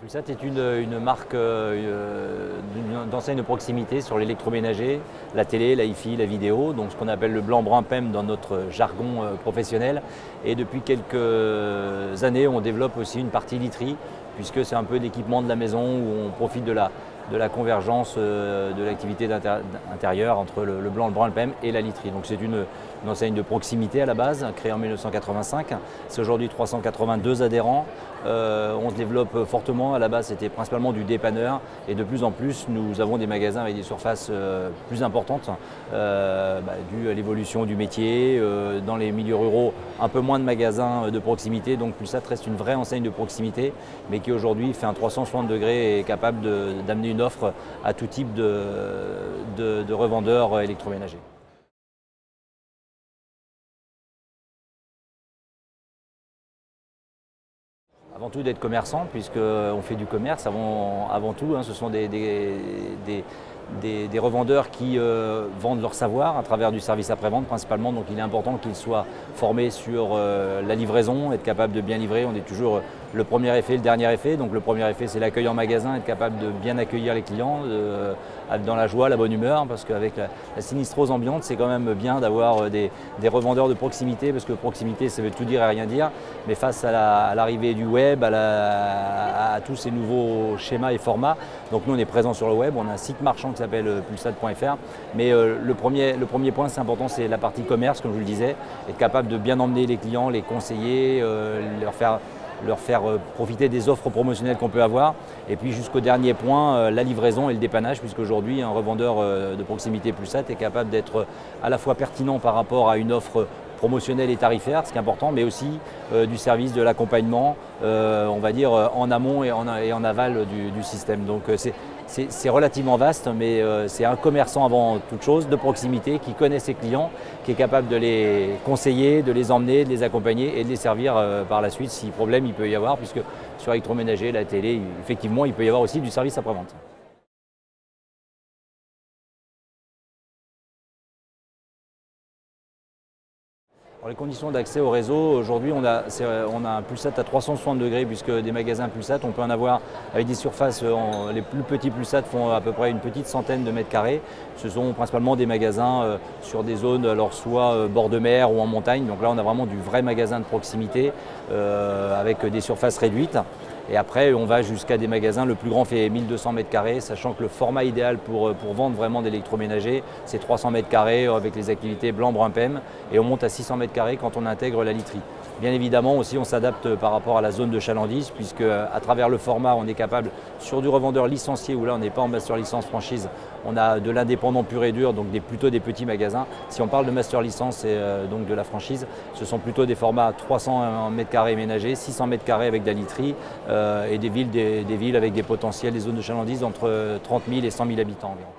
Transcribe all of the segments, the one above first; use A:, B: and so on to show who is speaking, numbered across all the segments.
A: Pulsat est une marque d'enseigne de proximité sur l'électroménager, la télé, la hi-fi, la vidéo, donc ce qu'on appelle le blanc-brun PEM dans notre jargon professionnel. Et depuis quelques années, on développe aussi une partie literie, puisque c'est un peu l'équipement de la maison où on profite de la convergence de l'activité intérieure entre le blanc, le brun, le PEM et la literie. Donc c'est une enseigne de proximité à la base, créée en 1985. C'est aujourd'hui 382 adhérents. On se développe fortement. À la base, c'était principalement du dépanneur et de plus en plus, nous avons des magasins avec des surfaces plus importantes dû à l'évolution du métier. Dans les milieux ruraux, un peu moins de magasins de proximité. Donc Pulsat reste une vraie enseigne de proximité, mais qui aujourd'hui fait un 360 degrés et est capable d'amener une offre à tout type de revendeurs électroménagers. Avant tout d'être commerçant, puisqu'on fait du commerce avant tout. Ce sont des revendeurs qui vendent leur savoir à travers du service après-vente principalement. Donc il est important qu'ils soient formés sur la livraison, être capable de bien livrer. On est toujours le premier effet, le dernier effet. Donc le premier effet, c'est l'accueil en magasin, être capable de bien accueillir les clients dans la joie, la bonne humeur, parce qu'avec la sinistrose ambiante, c'est quand même bien d'avoir des revendeurs de proximité, parce que proximité, ça veut tout dire et rien dire. Mais face à l'arrivée du web, à tous ces nouveaux schémas et formats, donc nous on est présent sur le web, on a un site marchand qui s'appelle pulsat.fr. Mais le premier point, c'est important, c'est la partie commerce, comme je vous le disais, être capable de bien emmener les clients, les conseiller, leur faire profiter des offres promotionnelles qu'on peut avoir. Et puis jusqu'au dernier point, la livraison et le dépannage, puisqu'aujourd'hui un revendeur de proximité Pulsat est capable d'être à la fois pertinent par rapport à une offre promotionnelle et tarifaire, ce qui est important, mais aussi du service, de l'accompagnement, on va dire en amont et en aval du système. Donc c'est relativement vaste, mais c'est un commerçant avant toute chose, de proximité, qui connaît ses clients, qui est capable de les conseiller, de les emmener, de les accompagner et de les servir par la suite si problème il peut y avoir, puisque sur l'électroménager, la télé, effectivement, il peut y avoir aussi du service après-vente. Pour les conditions d'accès au réseau, aujourd'hui on a un Pulsat à 360 degrés, puisque des magasins Pulsat, on peut en avoir avec des surfaces, les plus petits Pulsat font à peu près une petite centaine de mètres carrés. Ce sont principalement des magasins sur des zones, alors soit bord de mer ou en montagne. Donc là on a vraiment du vrai magasin de proximité avec des surfaces réduites. Et après, on va jusqu'à des magasins, le plus grand fait 1200 mètres carrés, sachant que le format idéal pour vendre vraiment d'électroménager, c'est 300 mètres carrés avec les activités blanc, brun, PEM, et on monte à 600 mètres carrés quand on intègre la literie. Bien évidemment aussi, on s'adapte par rapport à la zone de chalandise, puisque à travers le format, on est capable, sur du revendeur licencié, où là on n'est pas en master licence franchise, on a de l'indépendant pur et dur, donc plutôt des petits magasins. Si on parle de master licence et donc de la franchise, ce sont plutôt des formats 300 mètres carrés ménagers, 600 mètres carrés avec de la literie, et des villes avec des potentiels, des zones de chalandise entre 30 000 et 100 000 habitants environ.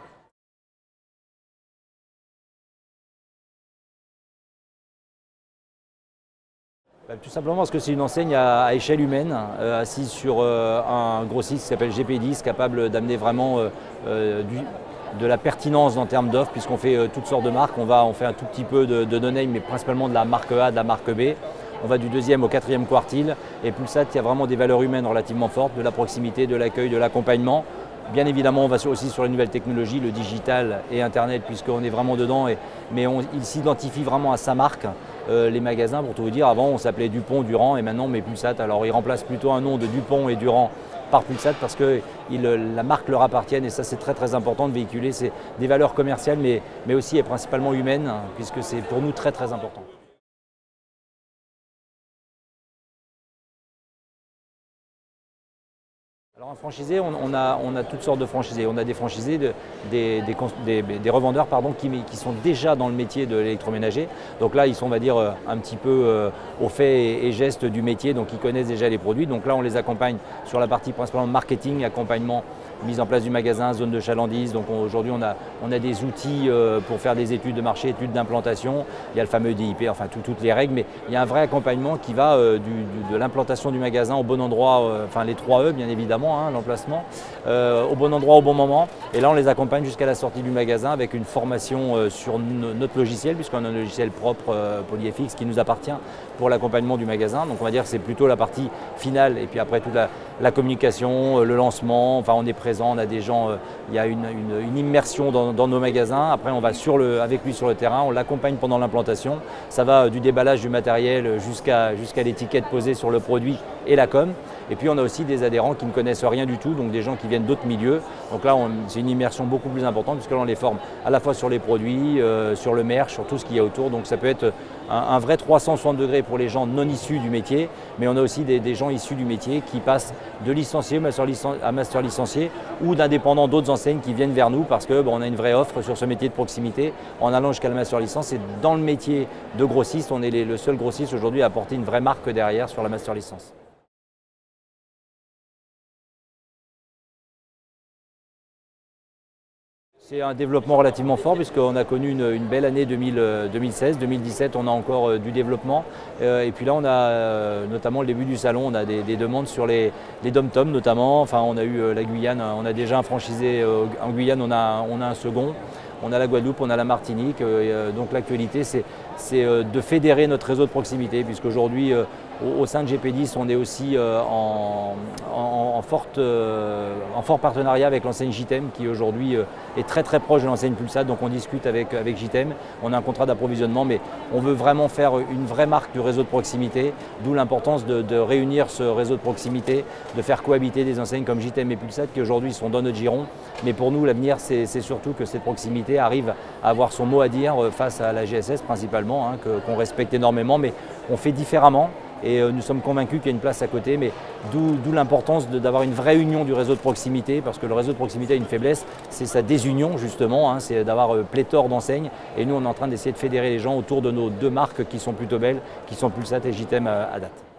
A: Tout simplement parce que c'est une enseigne à échelle humaine, assise sur un grossiste qui s'appelle GP10, capable d'amener vraiment de la pertinence en termes d'offres, puisqu'on fait toutes sortes de marques. On fait un tout petit peu de no-name, mais principalement de la marque A, de la marque B. On va du 2e au 4e quartile. Et Pulsat, il y a vraiment des valeurs humaines relativement fortes, de la proximité, de l'accueil, de l'accompagnement. Bien évidemment, on va aussi sur les nouvelles technologies, le digital et Internet, puisqu'on est vraiment dedans. Mais il s'identifie vraiment à sa marque. Les magasins, pour tout vous dire, avant on s'appelait Dupont, Durand, et maintenant on met Pulsat. Alors il remplace plutôt un nom de Dupont et Durand par Pulsat, parce que la marque leur appartient, et ça c'est très important de véhiculer des valeurs commerciales, mais aussi et principalement humaines, puisque c'est pour nous très important. Alors en franchisé, on a toutes sortes de franchisés. On a des franchisés, des revendeurs qui sont déjà dans le métier de l'électroménager. Donc là, ils sont, on va dire, un petit peu au fait et gestes du métier, donc ils connaissent déjà les produits. Donc là, on les accompagne sur la partie principalement marketing, accompagnement, mise en place du magasin, zone de chalandise. Donc aujourd'hui, on a des outils pour faire des études de marché, études d'implantation. Il y a le fameux DIP, enfin toutes les règles, mais il y a un vrai accompagnement qui va de l'implantation du magasin au bon endroit, enfin les 3 E bien évidemment, l'emplacement, au bon endroit au bon moment. Et là, on les accompagne jusqu'à la sortie du magasin avec une formation sur notre logiciel, puisqu'on a un logiciel propre PolyFX qui nous appartient pour l'accompagnement du magasin. Donc on va dire que c'est plutôt la partie finale, et puis après toute la communication, le lancement, enfin on est présent, on a des gens, il y a une immersion dans nos magasins. Après on va avec lui sur le terrain, on l'accompagne pendant l'implantation. Ça va du déballage du matériel jusqu'à l'étiquette posée sur le produit et la com. Et puis on a aussi des adhérents qui ne connaissent rien du tout, donc des gens qui viennent d'autres milieux. Donc là c'est une immersion beaucoup plus importante puisque là on les forme à la fois sur les produits, sur le merch, sur tout ce qu'il y a autour. Donc ça peut être un vrai 360 degrés pour les gens non issus du métier, mais on a aussi des gens issus du métier qui passent de licenciés à master licencié ou d'indépendants d'autres enseignes qui viennent vers nous parce qu'on a une vraie offre sur ce métier de proximité en allant jusqu'à la master licence. Et dans le métier de grossiste, on est le seul grossiste aujourd'hui à apporter une vraie marque derrière sur la master licence. C'est un développement relativement fort puisqu'on a connu une belle année 2016, 2017 on a encore du développement et puis là on a notamment le début du salon, on a des demandes sur les dom-toms notamment, enfin on a eu la Guyane, on a déjà un franchisé en Guyane, on a un second. On a la Guadeloupe, on a la Martinique, donc l'actualité c'est de fédérer notre réseau de proximité puisqu'aujourd'hui au sein de GP10 on est aussi en fort partenariat avec l'enseigne JITEM qui aujourd'hui est très proche de l'enseigne Pulsat, donc on discute avec JITEM, on a un contrat d'approvisionnement mais on veut vraiment faire une vraie marque du réseau de proximité, d'où l'importance de réunir ce réseau de proximité, de faire cohabiter des enseignes comme JITEM et Pulsat qui aujourd'hui sont dans notre giron, mais pour nous l'avenir c'est surtout que cette proximité arrive à avoir son mot à dire face à la GSS principalement, hein, qu'on respecte énormément, mais on fait différemment et nous sommes convaincus qu'il y a une place à côté, mais d'où l'importance d'avoir une vraie union du réseau de proximité, parce que le réseau de proximité a une faiblesse, c'est sa désunion justement, hein, c'est d'avoir pléthore d'enseignes, et nous on est en train d'essayer de fédérer les gens autour de nos deux marques qui sont plutôt belles, qui sont Pulsat et JITEM à date.